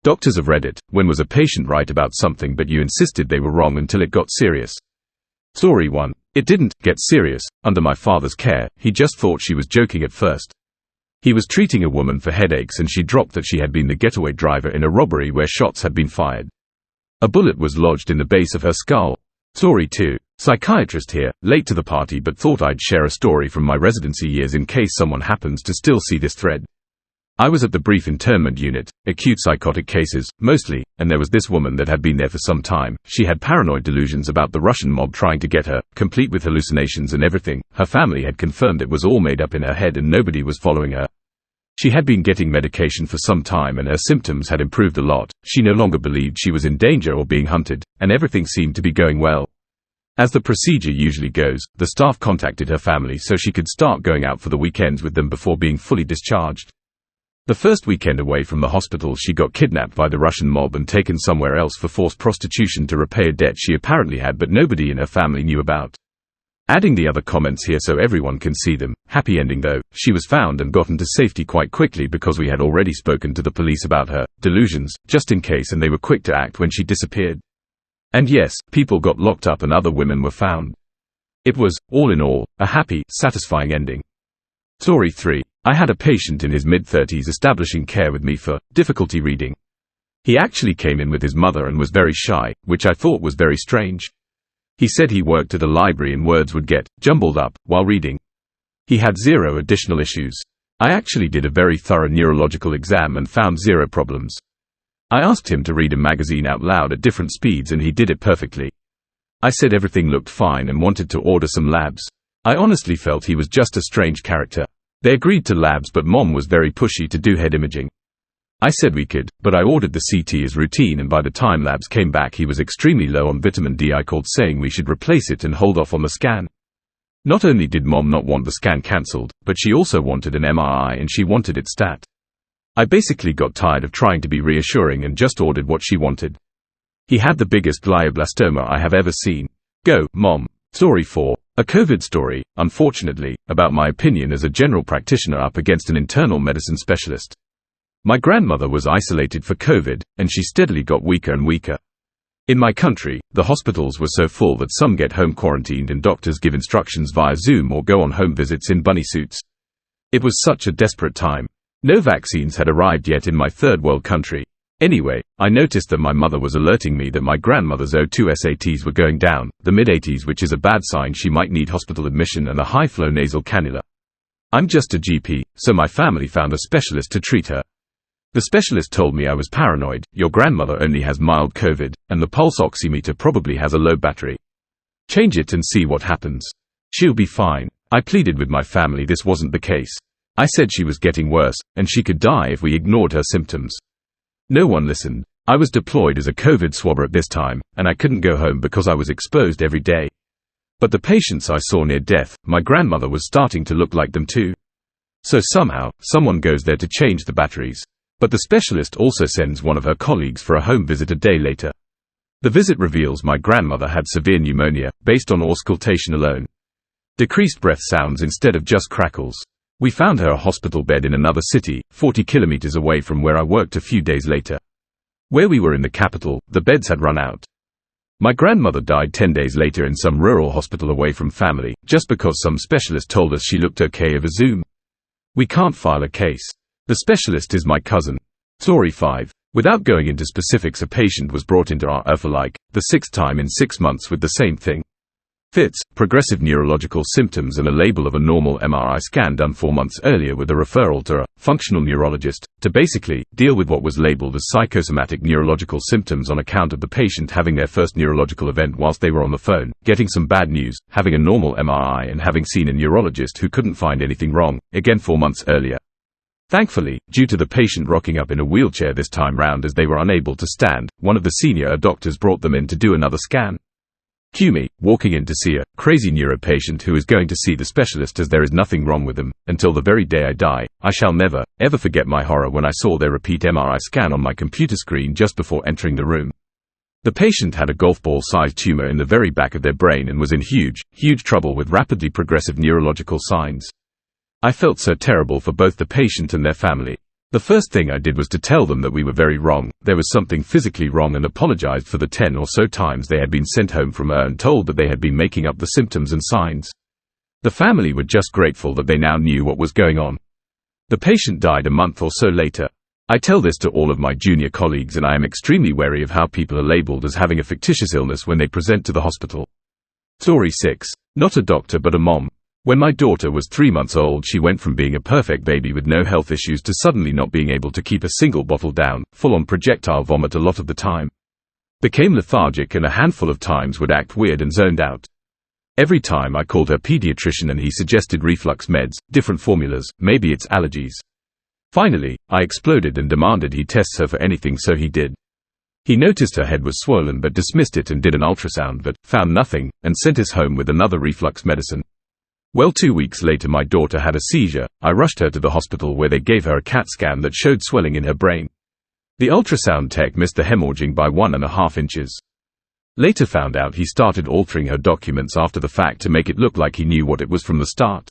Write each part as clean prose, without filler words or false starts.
Doctors have read it. When was a patient right about something but you insisted they were wrong until it got serious? Story 1. It didn't get serious. Under my father's care, he just thought she was joking at first. He was treating a woman for headaches and she dropped that she had been the getaway driver in a robbery where shots had been fired. A bullet was lodged in the base of her skull. Story 2. Psychiatrist here, late to the party but thought I'd share a story from my residency years in case someone happens to still see this thread. I was at the brief internment unit, acute psychotic cases, mostly, and there was this woman that had been there for some time. She had paranoid delusions about the Russian mob trying to get her, complete with hallucinations and everything. Her family had confirmed it was all made up in her head and nobody was following her. She had been getting medication for some time and her symptoms had improved a lot. She no longer believed she was in danger or being hunted, and everything seemed to be going well. As the procedure usually goes, the staff contacted her family so she could start going out for the weekends with them before being fully discharged. The first weekend away from the hospital she got kidnapped by the Russian mob and taken somewhere else for forced prostitution to repay a debt she apparently had but nobody in her family knew about. Adding the other comments here so everyone can see them. Happy ending though, she was found and gotten to safety quite quickly because we had already spoken to the police about her delusions, just in case, and they were quick to act when she disappeared. And yes, people got locked up and other women were found. It was, all in all, a happy, satisfying ending. Story 3. I had a patient in his mid-30s establishing care with me for difficulty reading. He actually came in with his mother and was very shy, which I thought was very strange. He said he worked at a library and words would get jumbled up while reading. He had zero additional issues. I actually did a very thorough neurological exam and found zero problems. I asked him to read a magazine out loud at different speeds and he did it perfectly. I said everything looked fine and wanted to order some labs. I honestly felt he was just a strange character. They agreed to labs but Mom was very pushy to do head imaging. I said we could, but I ordered the CT as routine and by the time labs came back he was extremely low on vitamin D. I called saying we should replace it and hold off on the scan. Not only did Mom not want the scan cancelled, but she also wanted an MRI and she wanted it stat. I basically got tired of trying to be reassuring and just ordered what she wanted. He had the biggest glioblastoma I have ever seen. Go, Mom. Story 4. A COVID story, unfortunately, about my opinion as a general practitioner up against an internal medicine specialist. My grandmother was isolated for COVID, and she steadily got weaker and weaker. In my country, the hospitals were so full that some get home quarantined and doctors give instructions via Zoom or go on home visits in bunny suits. It was such a desperate time. No vaccines had arrived yet in my third world country. Anyway, I noticed that my mother was alerting me that my grandmother's O2 SATs were going down, the mid-80s, which is a bad sign she might need hospital admission and a high-flow nasal cannula. I'm just a GP, so my family found a specialist to treat her. The specialist told me I was paranoid. Your grandmother only has mild COVID, and the pulse oximeter probably has a low battery. Change it and see what happens. She'll be fine. I pleaded with my family this wasn't the case. I said she was getting worse, and she could die if we ignored her symptoms. No one listened. I was deployed as a COVID swabber at this time, and I couldn't go home because I was exposed every day. But the patients I saw near death, my grandmother was starting to look like them too. So somehow, someone goes there to change the batteries. But the specialist also sends one of her colleagues for a home visit a day later. The visit reveals my grandmother had severe pneumonia, based on auscultation alone. Decreased breath sounds instead of just crackles. We found her a hospital bed in another city, 40 kilometers away from where I worked a few days later. Where we were in the capital, the beds had run out. My grandmother died 10 days later in some rural hospital away from family, just because some specialist told us she looked okay over Zoom. We can't file a case. The specialist is my cousin. Story 5. Without going into specifics, a patient was brought into our for like the 6th time in 6 months with the same thing. Fits, progressive neurological symptoms and a label of a normal MRI scan done 4 months earlier with a referral to a functional neurologist, to basically deal with what was labeled as psychosomatic neurological symptoms on account of the patient having their first neurological event whilst they were on the phone, getting some bad news, having a normal MRI and having seen a neurologist who couldn't find anything wrong, again 4 months earlier. Thankfully, due to the patient rocking up in a wheelchair this time round as they were unable to stand, one of the senior doctors brought them in to do another scan. Cue me, walking in to see a crazy neuro patient who is going to see the specialist as there is nothing wrong with them, until the very day I die. I shall never, ever forget my horror when I saw their repeat MRI scan on my computer screen just before entering the room. The patient had a golf ball-sized tumor in the very back of their brain and was in huge trouble with rapidly progressive neurological signs. I felt so terrible for both the patient and their family. The first thing I did was to tell them that we were very wrong, there was something physically wrong, and apologized for the 10 or so times they had been sent home from her and told that they had been making up the symptoms and signs. The family were just grateful that they now knew what was going on. The patient died a month or so later. I tell this to all of my junior colleagues, and I am extremely wary of how people are labeled as having a fictitious illness when they present to the hospital. Story 6. Not a doctor but a mom. When my daughter was 3 months old, she went from being a perfect baby with no health issues to suddenly not being able to keep a single bottle down, full-on projectile vomit a lot of the time. Became lethargic, and a handful of times would act weird and zoned out. Every time I called her pediatrician and he suggested reflux meds, different formulas, maybe it's allergies. Finally, I exploded and demanded he tests her for anything, so he did. He noticed her head was swollen but dismissed it and did an ultrasound but found nothing, and sent us home with another reflux medicine. Well, 2 weeks later my daughter had a seizure. I rushed her to the hospital where they gave her a CAT scan that showed swelling in her brain. The ultrasound tech missed the hemorrhaging by 1.5 inches. Later found out he started altering her documents after the fact to make it look like he knew what it was from the start.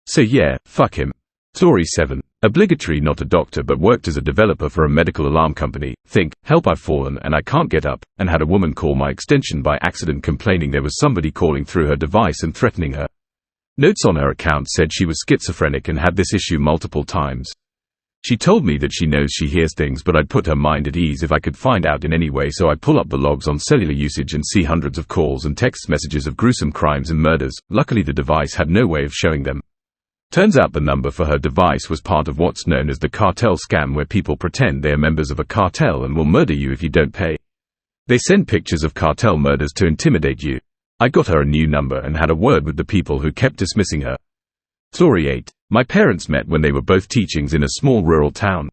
So yeah, fuck him. Story 7. Obligatory, not a doctor but worked as a developer for a medical alarm company. Think, help, I've fallen and I can't get up, and had a woman call my extension by accident complaining there was somebody calling through her device and threatening her. Notes on her account said she was schizophrenic and had this issue multiple times. She told me that she knows she hears things, but I'd put her mind at ease if I could find out in any way, so I pull up the logs on cellular usage and see hundreds of calls and text messages of gruesome crimes and murders. Luckily the device had no way of showing them. Turns out the number for her device was part of what's known as the cartel scam, where people pretend they are members of a cartel and will murder you if you don't pay. They send pictures of cartel murders to intimidate you. I got her a new number and had a word with the people who kept dismissing her. Story 8. My parents met when they were both teachings in a small rural town.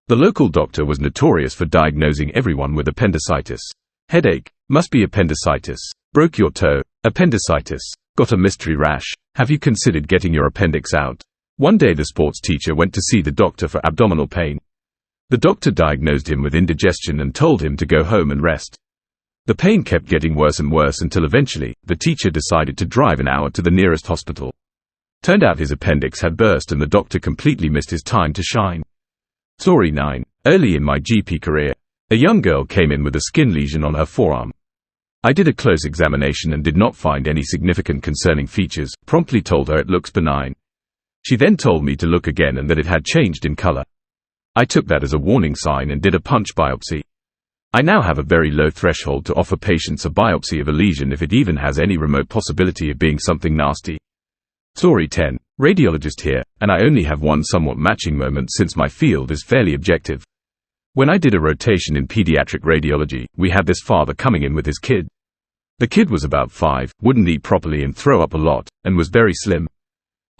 The local doctor was notorious for diagnosing everyone with appendicitis. Headache. Must be appendicitis. Broke your toe. Appendicitis. Got a mystery rash. Have you considered getting your appendix out? One day the sports teacher went to see the doctor for abdominal pain. The doctor diagnosed him with indigestion and told him to go home and rest. The pain kept getting worse and worse until eventually, the teacher decided to drive an hour to the nearest hospital. Turned out his appendix had burst and the doctor completely missed his time to shine. Story 9. Early in my GP career, a young girl came in with a skin lesion on her forearm. I did a close examination and did not find any significant concerning features, promptly told her it looks benign. She then told me to look again and that it had changed in color. I took that as a warning sign and did a punch biopsy. I now have a very low threshold to offer patients a biopsy of a lesion if it even has any remote possibility of being something nasty. Story 10. Radiologist here, and I only have one somewhat matching moment since my field is fairly objective. When I did a rotation in pediatric radiology, we had this father coming in with his kid. The kid was about 5, wouldn't eat properly and throw up a lot, and was very slim.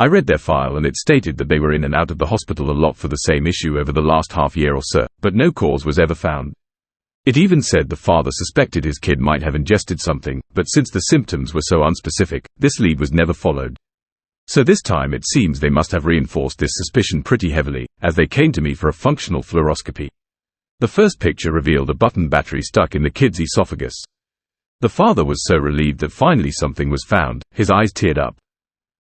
I read their file and it stated that they were in and out of the hospital a lot for the same issue over the last half year or so, but no cause was ever found. It even said the father suspected his kid might have ingested something, but since the symptoms were so unspecific, this lead was never followed. So this time it seems they must have reinforced this suspicion pretty heavily, as they came to me for a functional fluoroscopy. The first picture revealed a button battery stuck in the kid's esophagus. The father was so relieved that finally something was found, his eyes teared up.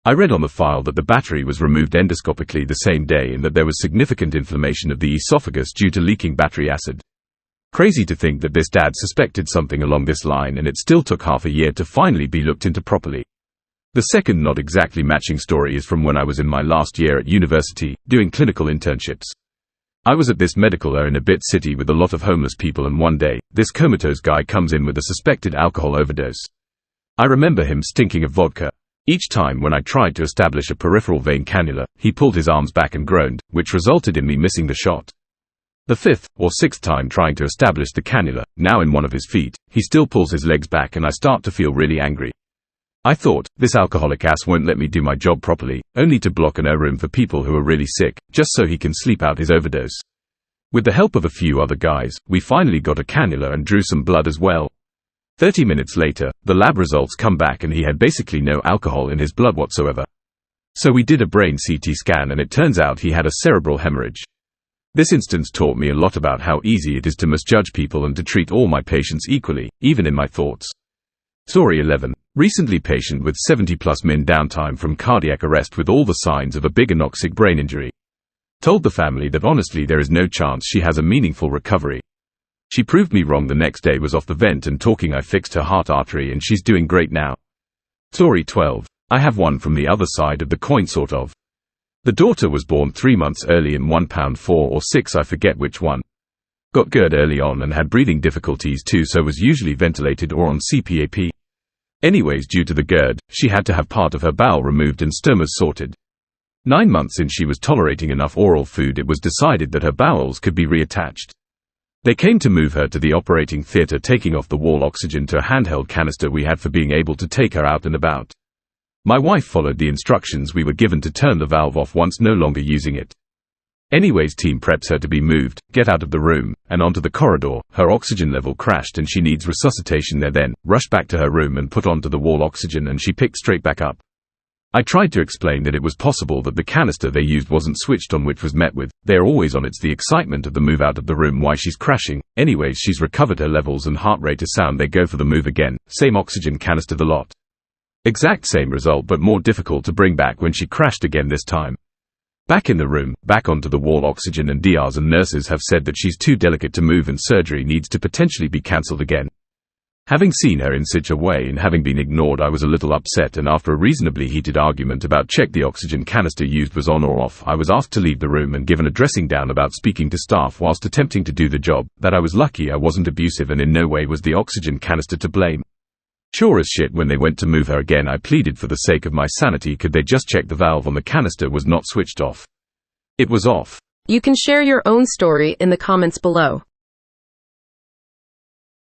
I read on the file that the battery was removed endoscopically the same day and that there was significant inflammation of the esophagus due to leaking battery acid. Crazy to think that this dad suspected something along this line and it still took half a year to finally be looked into properly. The second not exactly matching story is from when I was in my last year at university, doing clinical internships. I was at this medical in a bit city with a lot of homeless people, and one day, this comatose guy comes in with a suspected alcohol overdose. I remember him stinking of vodka. Each time when I tried to establish a peripheral vein cannula, he pulled his arms back and groaned, which resulted in me missing the shot. The fifth or sixth time trying to establish the cannula, now in one of his feet, he still pulls his legs back and I start to feel really angry. I thought, this alcoholic ass won't let me do my job properly, only to block an room for people who are really sick, just so he can sleep out his overdose. With the help of a few other guys, we finally got a cannula and drew some blood as well. 30 minutes later, the lab results come back and he had basically no alcohol in his blood whatsoever. So we did a brain CT scan and it turns out he had a cerebral hemorrhage. This instance taught me a lot about how easy it is to misjudge people and to treat all my patients equally, even in my thoughts. Story 11. Recently patient with 70+ min downtime from cardiac arrest with all the signs of a big anoxic brain injury. Told the family that honestly there is no chance she has a meaningful recovery. She proved me wrong. The next day was off the vent and talking. I fixed her heart artery and she's doing great now. Story 12. I have one from the other side of the coin sort of. The daughter was born 3 months early and 1 pound 4 or 6, I forget which one. Got GERD early on and had breathing difficulties too, so was usually ventilated or on CPAP. Anyways, due to the GERD, she had to have part of her bowel removed and stomas sorted. 9 months in, she was tolerating enough oral food. It was decided that her bowels could be reattached. They came to move her to the operating theatre, taking off the wall oxygen to a handheld canister we had for being able to take her out and about. My wife followed the instructions we were given to turn the valve off once no longer using it. Anyways, team preps her to be moved, get out of the room, and onto the corridor. Her oxygen level crashed and she needs resuscitation there. Then, rushed back to her room and put onto the wall oxygen and she picked straight back up. I tried to explain that it was possible that the canister they used wasn't switched on, which was met with, "They're always on, it's the excitement of the move out of the room why she's crashing." Anyways, she's recovered her levels and heart rate to sound. They go for the move again, same oxygen canister, the lot. Exact same result, but more difficult to bring back when she crashed again this time. Back in the room, back onto the wall oxygen, and DRs and nurses have said that she's too delicate to move and surgery needs to potentially be cancelled again. Having seen her in such a way and having been ignored, I was a little upset, and after a reasonably heated argument about check the oxygen canister used was on or off, I was asked to leave the room and given a dressing down about speaking to staff whilst attempting to do the job, that I was lucky I wasn't abusive and in no way was the oxygen canister to blame. Sure as shit, when they went to move her again, I pleaded for the sake of my sanity, could they just check the valve on the canister was not switched off. It was off. You can share your own story in the comments below.